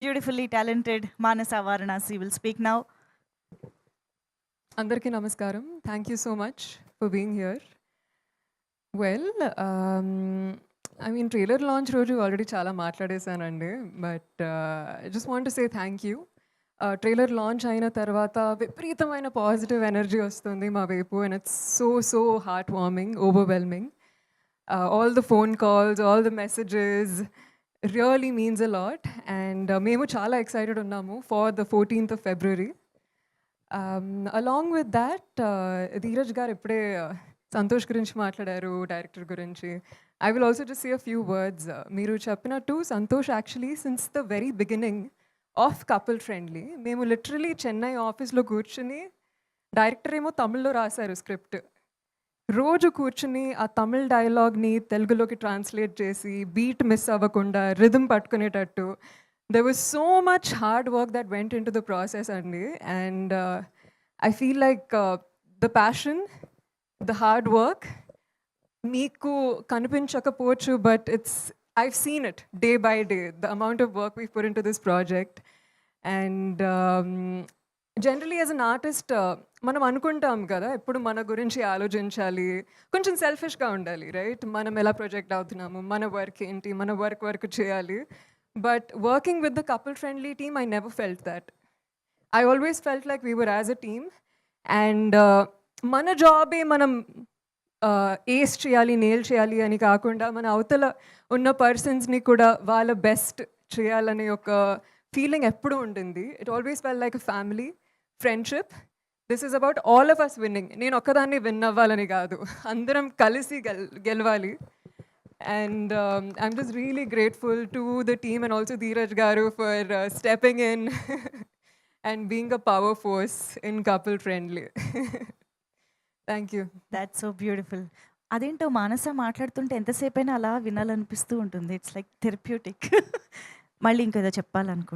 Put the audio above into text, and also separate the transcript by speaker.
Speaker 1: Beautifully talented Manasa Varanasi will speak now.
Speaker 2: అందరికీ నమస్కారం. Thank you so much for being here. Well I mean trailer launch రోజు already చాలా మాట్లాడేశానండి. But I just want to say thank you. Trailer launch అయిన తర్వాత విపరీతమైన positive energy వస్తుంది మా వైపు. And it's so heart warming, overwhelming. All the phone calls, all the messages really means a lot. And మేము చాలా ఎక్సైటెడ్ ఉన్నాము for the 14th of February. Along with that Dheeraj గారు ఇప్పుడే సంతోష్ గురించి మాట్లాడారు, డైరెక్టర్ గురించి. I will also just say a few words. మీరు చెప్పినట్టు Santosh actually since the very beginning of couple friendly మేము లిటరలీ చెన్నై ఆఫీస్లో కూర్చుని, డైరెక్టర్ ఏమో తమిళ్లో రాశారు స్క్రిప్ట్. రోజు కూర్చుని ఆ తమిళ్ డైలాగ్ని తెలుగులోకి ట్రాన్స్లేట్ చేసి బీట్ మిస్ అవ్వకుండా rhythm పట్టుకునేటట్టు there was so much hard work that went into the process అండి. And I feel like the passion, the hard work మీకు కనిపించకపోవచ్చు, but I've seen it day by day, the amount of work we've put into this project. And generally as an artist మనం అనుకుంటాం కదా, ఎప్పుడు మన గురించి ఆలోచించాలి, కొంచెం సెల్ఫిష్గా ఉండాలి, రైట్? మనం ఎలా ప్రొజెక్ట్ అవుతున్నాము, మన వర్క్ ఏంటి, మన వర్క్ చేయాలి. But working with the couple-friendly team, I never felt that. I always felt like we were as a team. And mana job e manam ace cheyali, nail cheyali ani kaakunda, mana avtala unna persons ni kuda vaala best cheyalane oka feeling eppudu untindi. It always felt like a family, friendship. This is about all of us winning. Nenu okkadanni win avvalani kaadu, andaram kalisi gelvali. And I'm just really grateful to the team and also Dheeraj Garu for stepping in and being a power force in couple friendly. Thank you.
Speaker 1: That's so beautiful. అదేంటో మానస మాట్లాడుతుంటే ఎంతసేపైనా అలా వినాలనిపిస్తూ ఉంటుంది. It's like therapeutic. మళ్ళీ ఇంకేదో చెప్పాలనుకో